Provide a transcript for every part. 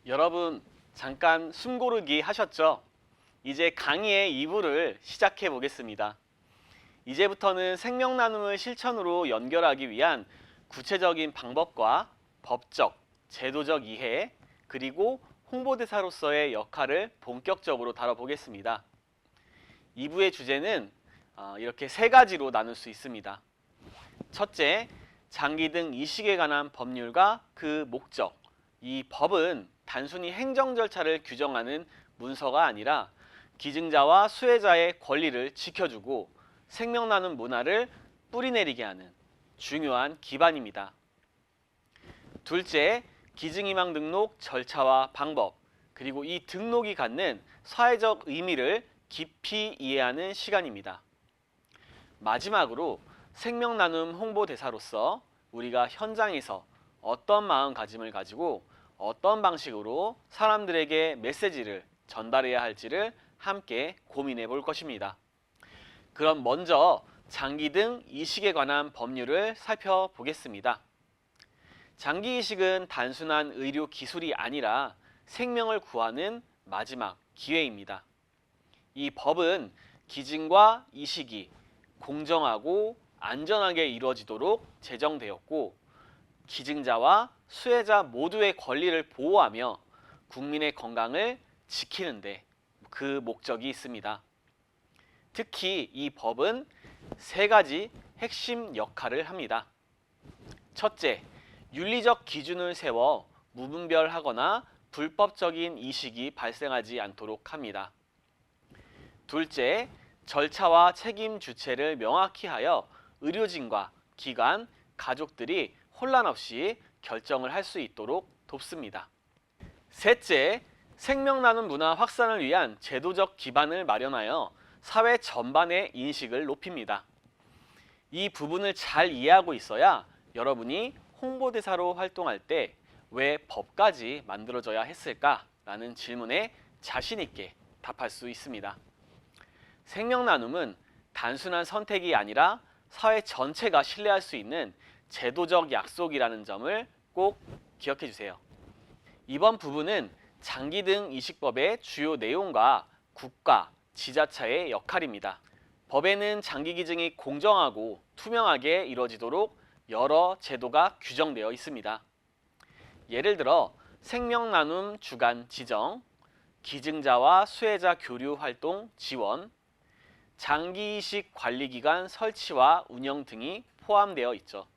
여러분 잠깐 숨 고르기 하셨죠? 이제 강의의 2부를 시작해 보겠습니다. 이제부터는 생명 나눔을 실천으로 연결하기 위한 구체적인 방법과 법적, 제도적 이해, 그리고 홍보대사로서의 역할을 본격적으로 다뤄보겠습니다. 2부의 주제는 이렇게 세 가지로 나눌 수 있습니다. 첫째, 장기 등 이식에 관한 법률과 그 목적. 이 법은 단순히 행정 절차를 규정하는 문서가 아니라 기증자와 수혜자의 권리를 지켜주고 생명 나눔 문화를 뿌리내리게 하는 중요한 기반입니다. 둘째, 기증희망 등록 절차와 방법, 그리고 이 등록이 갖는 사회적 의미를 깊이 이해하는 시간입니다. 마지막으로 생명 나눔 홍보대사로서 우리가 현장에서 어떤 마음가짐을 가지고 어떤 방식으로 사람들에게 메시지를 전달해야 할지를 함께 고민해 볼 것입니다. 그럼 먼저 장기 등 이식에 관한 법률을 살펴보겠습니다. 장기 이식은 단순한 의료 기술이 아니라 생명을 구하는 마지막 기회입니다. 이 법은 기증과 이식이 공정하고 안전하게 이루어지도록 제정되었고, 기증자와 수혜자 모두의 권리를 보호하며 국민의 건강을 지키는 데 그 목적이 있습니다. 특히 이 법은 세 가지 핵심 역할을 합니다. 첫째, 윤리적 기준을 세워 무분별하거나 불법적인 이식이 발생하지 않도록 합니다. 둘째, 절차와 책임 주체를 명확히 하여 의료진과 기관, 가족들이 혼란 없이 결정을 할 수 있도록 돕습니다. 셋째, 생명 나눔 문화 확산을 위한 제도적 기반을 마련하여 사회 전반의 인식을 높입니다. 이 부분을 잘 이해하고 있어야 여러분이 홍보대사로 활동할 때 왜 법까지 만들어져야 했을까라는 질문에 자신 있게 답할 수 있습니다. 생명 나눔은 단순한 선택이 아니라 사회 전체가 신뢰할 수 있는 제도적 약속이라는 점을 꼭 기억해 주세요. 이번 부분은 장기 등 이식법의 주요 내용과 국가, 지자체의 역할입니다. 법에는 장기 기증이 공정하고 투명하게 이루어지도록 여러 제도가 규정되어 있습니다. 예를 들어 생명 나눔 주간 지정, 기증자와 수혜자 교류 활동 지원, 장기 이식 관리기관 설치와 운영 등이 포함되어 있죠.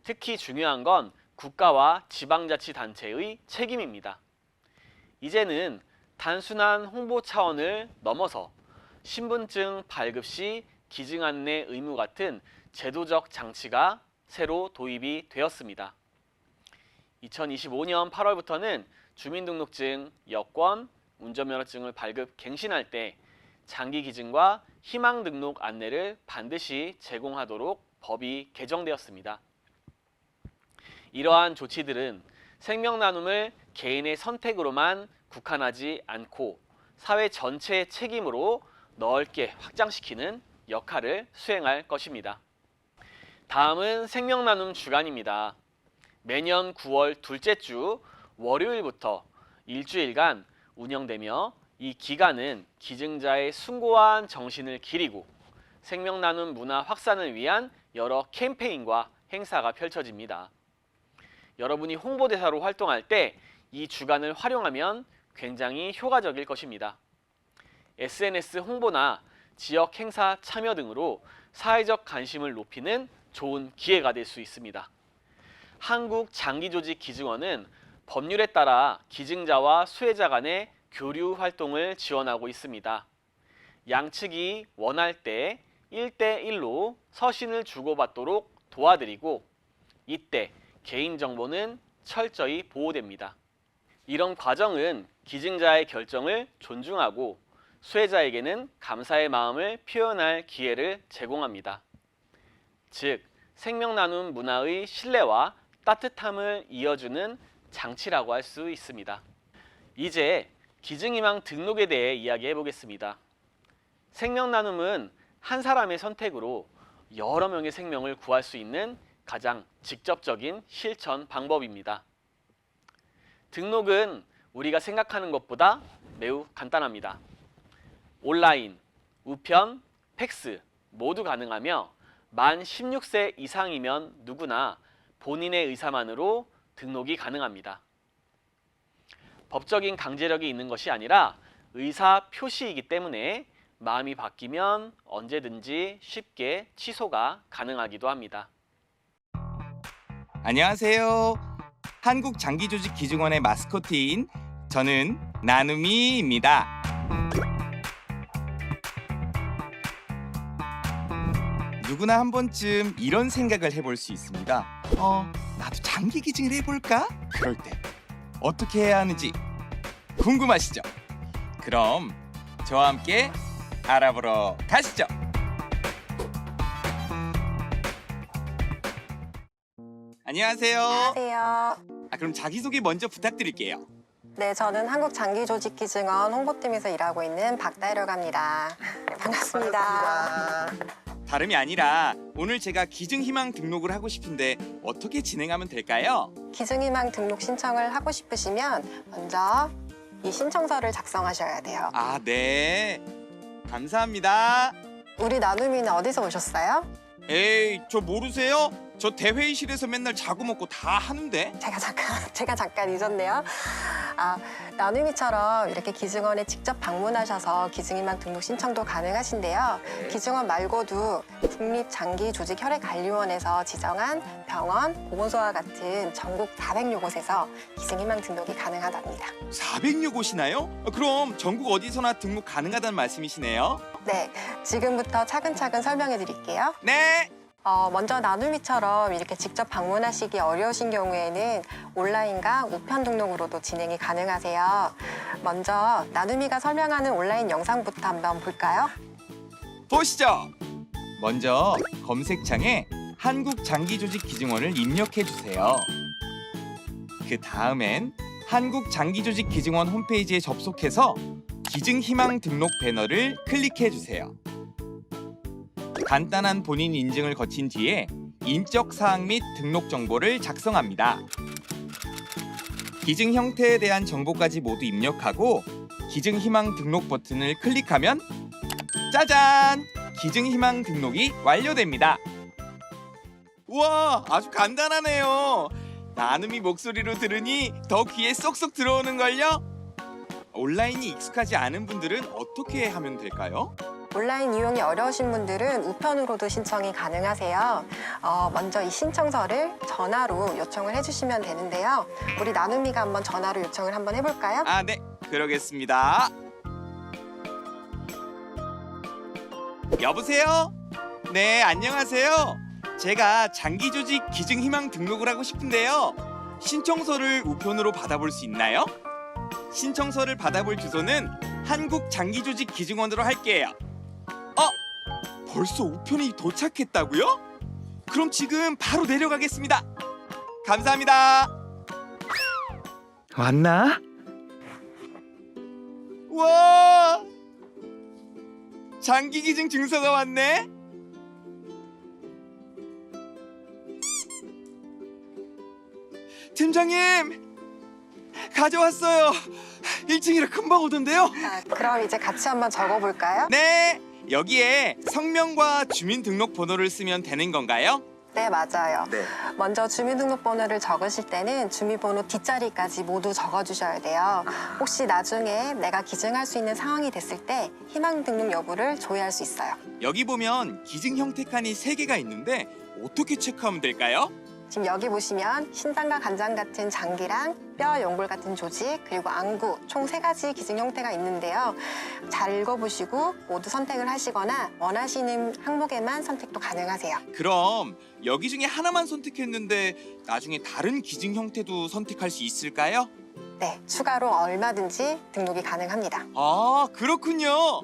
특히 중요한 건 국가와 지방자치단체의 책임입니다. 이제는 단순한 홍보 차원을 넘어서 신분증 발급 시 기증 안내 의무 같은 제도적 장치가 새로 도입이 되었습니다. 2025년 8월부터는 주민등록증, 여권, 운전면허증을 발급 갱신할 때 장기 기증과 희망 등록 안내를 반드시 제공하도록 법이 개정되었습니다. 이러한 조치들은 생명 나눔을 개인의 선택으로만 국한하지 않고 사회 전체의 책임으로 넓게 확장시키는 역할을 수행할 것입니다. 다음은 생명 나눔 주간입니다. 매년 9월 둘째 주 월요일부터 일주일간 운영되며 이 기간은 기증자의 숭고한 정신을 기리고 생명 나눔 문화 확산을 위한 여러 캠페인과 행사가 펼쳐집니다. 여러분이 홍보대사로 활동할 때 이 주간을 활용하면 굉장히 효과적일 것입니다. SNS 홍보나 지역 행사 참여 등으로 사회적 관심을 높이는 좋은 기회가 될 수 있습니다. 한국장기조직기증원은 법률에 따라 기증자와 수혜자 간의 교류 활동을 지원하고 있습니다. 양측이 원할 때 1대1로 서신을 주고받도록 도와드리고, 이때 개인정보는 철저히 보호됩니다. 이런 과정은 기증자의 결정을 존중하고 수혜자에게는 감사의 마음을 표현할 기회를 제공합니다. 즉, 생명 나눔 문화의 신뢰와 따뜻함을 이어주는 장치라고 할 수 있습니다. 이제 기증희망 등록에 대해 이야기해 보겠습니다. 생명 나눔은 한 사람의 선택으로 여러 명의 생명을 구할 수 있는 가장 직접적인 실천 방법입니다. 등록은 우리가 생각하는 것보다 매우 간단합니다. 온라인, 우편, 팩스 모두 가능하며 만 16세 이상이면 누구나 본인의 의사만으로 등록이 가능합니다. 법적인 강제력이 있는 것이 아니라 의사 표시이기 때문에 마음이 바뀌면 언제든지 쉽게 취소가 가능하기도 합니다. 안녕하세요. 한국장기조직기증원의 마스코트인 저는 나눔이입니다. 누구나 한 번쯤 이런 생각을 해볼 수 있습니다. 나도 장기기증을 해볼까? 그럴 때 어떻게 해야 하는지 궁금하시죠? 그럼 저와 함께 알아보러 가시죠. 안녕하세요. 안녕하세요. 그럼 자기소개 먼저 부탁드릴게요. 네, 저는 한국장기조직기증원 홍보팀에서 일하고 있는 박다혜라고 합니다. 네, 반갑습니다. 다름이 아니라 오늘 제가 기증희망 등록을 하고 싶은데 어떻게 진행하면 될까요? 기증희망 등록 신청을 하고 싶으시면 먼저 이 신청서를 작성하셔야 돼요. 네. 감사합니다. 우리 나눔이는 어디서 오셨어요? 에이, 저 모르세요? 저 대회의실에서 맨날 자고 먹고 다 하는데. 제가 잠깐 잊었네요. 나눔이처럼 이렇게 기증원에 직접 방문하셔서 기증희망 등록 신청도 가능하신데요. 기증원 말고도 국립장기조직혈액관리원에서 지정한 병원, 보건소와 같은 전국 400여 곳에서 기증희망 등록이 가능하답니다. 400여 곳이나요? 그럼 전국 어디서나 등록 가능하다는 말씀이시네요? 네, 지금부터 차근차근 설명해 드릴게요. 네. 먼저 나눔이처럼 이렇게 직접 방문하시기 어려우신 경우에는 온라인과 우편 등록으로도 진행이 가능하세요. 먼저 나눔이가 설명하는 온라인 영상부터 한번 볼까요? 보시죠. 먼저 검색창에 한국장기조직기증원을 입력해 주세요. 그 다음엔 한국장기조직기증원 홈페이지에 접속해서 기증희망 등록 배너를 클릭해 주세요. 간단한 본인 인증을 거친 뒤에 인적 사항 및 등록 정보를 작성합니다. 기증 형태에 대한 정보까지 모두 입력하고 기증 희망 등록 버튼을 클릭하면 짜잔! 기증 희망 등록이 완료됩니다. 우와, 아주 간단하네요. 나눔이 목소리로 들으니 더 귀에 쏙쏙 들어오는걸요? 온라인이 익숙하지 않은 분들은 어떻게 하면 될까요? 온라인 이용이 어려우신 분들은 우편으로도 신청이 가능하세요. 먼저 이 신청서를 전화로 요청을 해주시면 되는데요. 우리 나눔이가 한번 전화로 요청을 한번 해볼까요? 네, 그러겠습니다. 여보세요? 네, 안녕하세요. 제가 장기조직 기증희망 등록을 하고 싶은데요. 신청서를 우편으로 받아볼 수 있나요? 신청서를 받아볼 주소는 한국장기조직기증원으로 할게요. 벌써 우편이 도착했다고요? 그럼 지금 바로 내려가겠습니다. 감사합니다. 왔나? 와! 장기기증 증서가 왔네? 팀장님! 가져왔어요. 1층이라 금방 오던데요? 그럼 이제 같이 한번 적어볼까요? 네! 여기에 성명과 주민등록번호를 쓰면 되는 건가요? 네, 맞아요. 네. 먼저 주민등록번호를 적으실 때는 주민번호 뒷자리까지 모두 적어주셔야 돼요. 혹시 나중에 내가 기증할 수 있는 상황이 됐을 때 희망 등록 여부를 조회할 수 있어요. 여기 보면 기증 형태 칸이 3개가 있는데 어떻게 체크하면 될까요? 지금 여기 보시면 신장과 간장 같은 장기랑 뼈, 연골 같은 조직, 그리고 안구 총 3가지 기증 형태가 있는데요. 잘 읽어보시고 모두 선택을 하시거나 원하시는 항목에만 선택도 가능하세요. 그럼 여기 중에 하나만 선택했는데 나중에 다른 기증 형태도 선택할 수 있을까요? 네, 추가로 얼마든지 등록이 가능합니다. 그렇군요.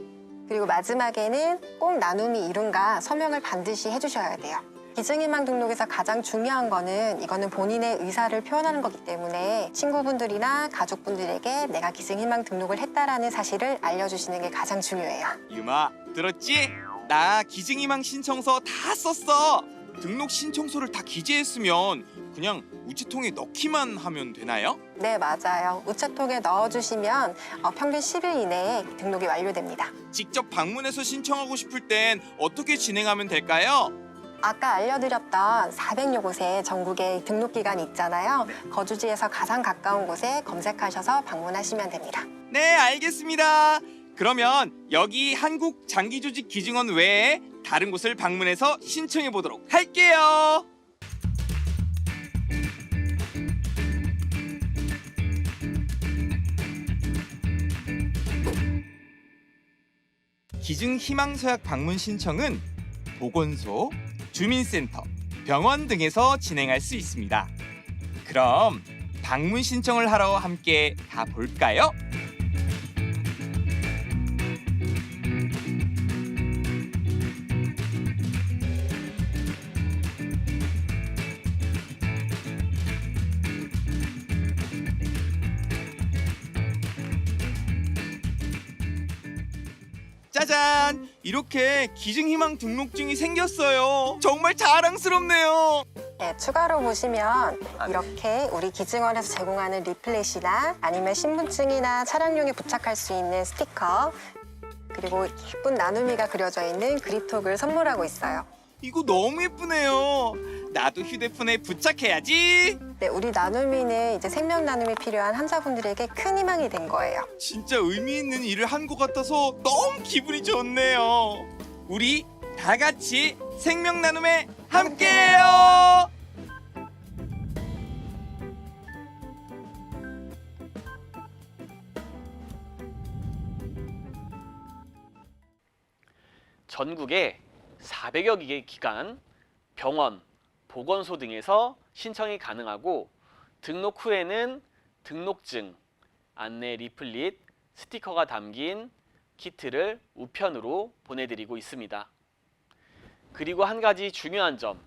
그리고 마지막에는 꼭 나눔이 이룬가 서명을 반드시 해주셔야 돼요. 기증희망 등록에서 가장 중요한 거는 이거는 본인의 의사를 표현하는 거기 때문에 친구분들이나 가족분들에게 내가 기증희망 등록을 했다라는 사실을 알려주시는 게 가장 중요해요. 유마, 들었지? 나 기증희망 신청서 다 썼어. 등록 신청서를 다 기재했으면 그냥 우체통에 넣기만 하면 되나요? 네, 맞아요. 우체통에 넣어주시면 평균 10일 이내에 등록이 완료됩니다. 직접 방문해서 신청하고 싶을 땐 어떻게 진행하면 될까요? 아까 알려드렸던 400여 곳의 전국에 등록 기관이 있잖아요. 거주지에서 가장 가까운 곳에 검색하셔서 방문하시면 됩니다. 네, 알겠습니다. 그러면 여기 한국장기조직기증원 외에 다른 곳을 방문해서 신청해 보도록 할게요. 기증희망서약 방문 신청은 보건소, 주민센터, 병원 등에서 진행할 수 있습니다. 그럼 방문 신청을 하러 함께 가볼까요? 짜잔! 이렇게 기증희망 등록증이 생겼어요. 정말 자랑스럽네요. 네, 추가로 보시면 이렇게 우리 기증원에서 제공하는 리플렛이나 아니면 신분증이나 차량용에 부착할 수 있는 스티커, 그리고 예쁜 나눔이가 그려져 있는 그립톡을 선물하고 있어요. 이거 너무 예쁘네요. 나도 휴대폰에 부착해야지. 네, 우리 나눔이는 이제 생명 나눔이 필요한 환자분들에게 큰 희망이 된 거예요. 진짜 의미 있는 일을 한 것 같아서 너무 기분이 좋네요. 우리 다 같이 생명 나눔에 함께해요. 전국에 400여 개의 기관, 병원, 보건소 등에서 신청이 가능하고 등록 후에는 등록증, 안내 리플릿, 스티커가 담긴 키트를 우편으로 보내드리고 있습니다. 그리고 한 가지 중요한 점,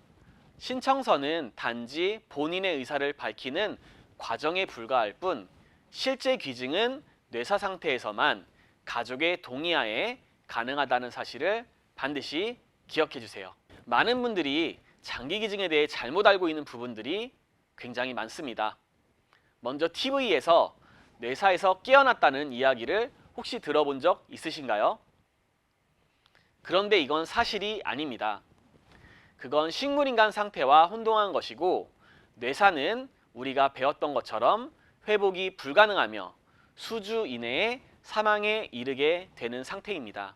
신청서는 단지 본인의 의사를 밝히는 과정에 불과할 뿐 실제 기증은 뇌사 상태에서만 가족의 동의하에 가능하다는 사실을 반드시 기억해 주세요. 많은 분들이 장기 기증에 대해 잘못 알고 있는 부분들이 굉장히 많습니다. 먼저 TV에서 뇌사에서 깨어났다는 이야기를 혹시 들어본 적 있으신가요? 그런데 이건 사실이 아닙니다. 그건 식물인간 상태와 혼동한 것이고 뇌사는 우리가 배웠던 것처럼 회복이 불가능하며 수주 이내에 사망에 이르게 되는 상태입니다.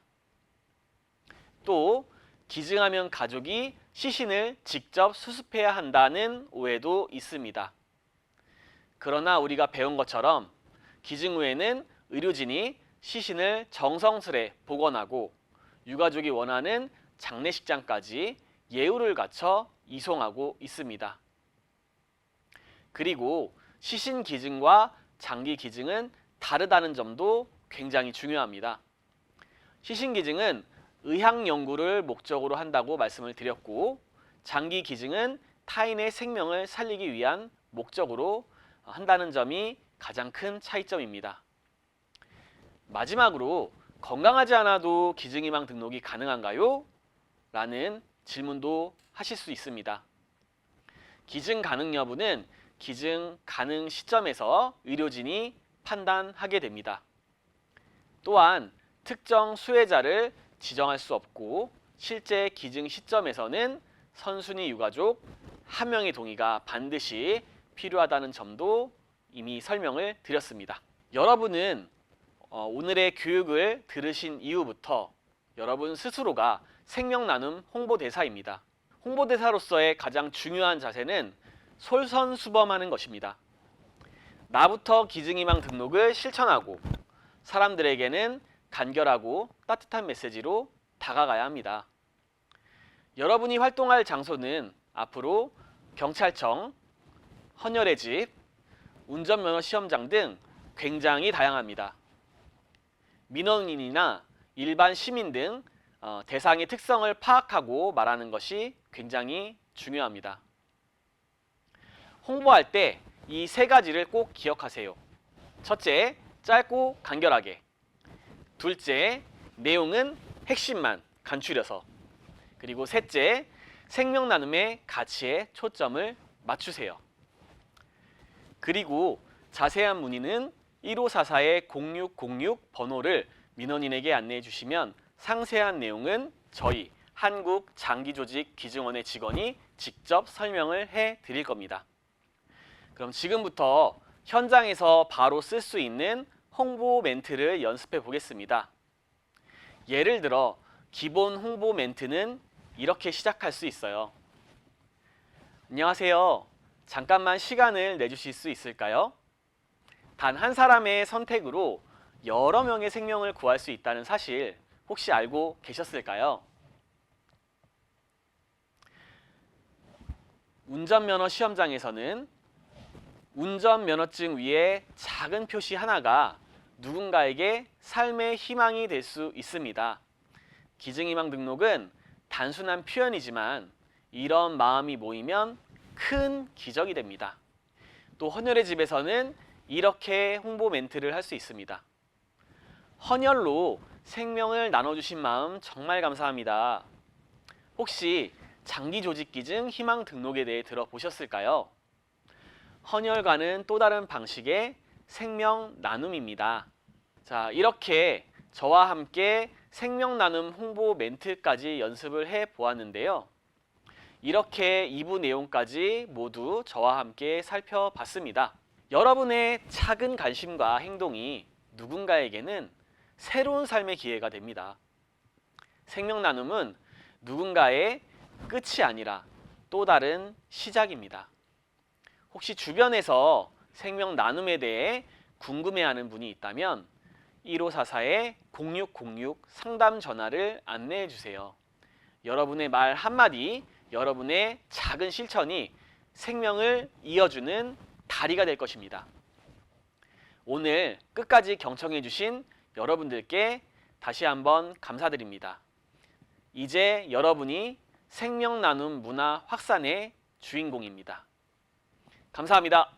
또 기증하면 가족이 시신을 직접 수습해야 한다는 오해도 있습니다. 그러나 우리가 배운 것처럼 기증 후에는 의료진이 시신을 정성스레 복원하고 유가족이 원하는 장례식장까지 예우를 갖춰 이송하고 있습니다. 그리고 시신 기증과 장기 기증은 다르다는 점도 굉장히 중요합니다. 시신 기증은 의학 연구를 목적으로 한다고 말씀을 드렸고 장기 기증은 타인의 생명을 살리기 위한 목적으로 한다는 점이 가장 큰 차이점입니다. 마지막으로 건강하지 않아도 기증희망 등록이 가능한가요? 라는 질문도 하실 수 있습니다. 기증 가능 여부는 기증 가능 시점에서 의료진이 판단하게 됩니다. 또한 특정 수혜자를 지정할 수 없고 실제 기증 시점에서는 선순위 유가족 1명의 동의가 반드시 필요하다는 점도 이미 설명을 드렸습니다. 여러분은 오늘의 교육을 들으신 이후부터 여러분 스스로가 생명나눔 홍보대사입니다. 홍보대사로서의 가장 중요한 자세는 솔선수범하는 것입니다. 나부터 기증희망 등록을 실천하고 사람들에게는 간결하고 따뜻한 메시지로 다가가야 합니다. 여러분이 활동할 장소는 앞으로 경찰청, 헌혈의 집, 운전면허 시험장 등 굉장히 다양합니다. 민원인이나 일반 시민 등 대상의 특성을 파악하고 말하는 것이 굉장히 중요합니다. 홍보할 때 이 세 가지를 꼭 기억하세요. 첫째, 짧고 간결하게. 둘째, 내용은 핵심만 간추려서. 그리고 셋째, 생명 나눔의 가치에 초점을 맞추세요. 그리고 자세한 문의는 1544-0606 번호를 민원인에게 안내해 주시면 상세한 내용은 저희 한국장기조직기증원의 직원이 직접 설명을 해 드릴 겁니다. 그럼 지금부터 현장에서 바로 쓸 수 있는 홍보 멘트를 연습해 보겠습니다. 예를 들어 기본 홍보 멘트는 이렇게 시작할 수 있어요. 안녕하세요. 잠깐만 시간을 내주실 수 있을까요? 단 한 사람의 선택으로 여러 명의 생명을 구할 수 있다는 사실 혹시 알고 계셨을까요? 운전면허 시험장에서는 운전면허증 위에 작은 표시 하나가 누군가에게 삶의 희망이 될 수 있습니다. 기증희망 등록은 단순한 표현이지만 이런 마음이 모이면 큰 기적이 됩니다. 또 헌혈의 집에서는 이렇게 홍보 멘트를 할 수 있습니다. 헌혈로 생명을 나눠주신 마음 정말 감사합니다. 혹시 장기조직기증 희망 등록에 대해 들어보셨을까요? 헌혈과는 또 다른 방식의 생명 나눔입니다. 자, 이렇게 저와 함께 생명 나눔 홍보 멘트까지 연습을 해 보았는데요. 이렇게 2부 내용까지 모두 저와 함께 살펴봤습니다. 여러분의 작은 관심과 행동이 누군가에게는 새로운 삶의 기회가 됩니다. 생명 나눔은 누군가의 끝이 아니라 또 다른 시작입니다. 혹시 주변에서 생명 나눔에 대해 궁금해하는 분이 있다면 1544-0606 상담 전화를 안내해 주세요. 여러분의 말 한마디, 여러분의 작은 실천이 생명을 이어주는 다리가 될 것입니다. 오늘 끝까지 경청해 주신 여러분들께 다시 한번 감사드립니다. 이제 여러분이 생명 나눔 문화 확산의 주인공입니다. 감사합니다.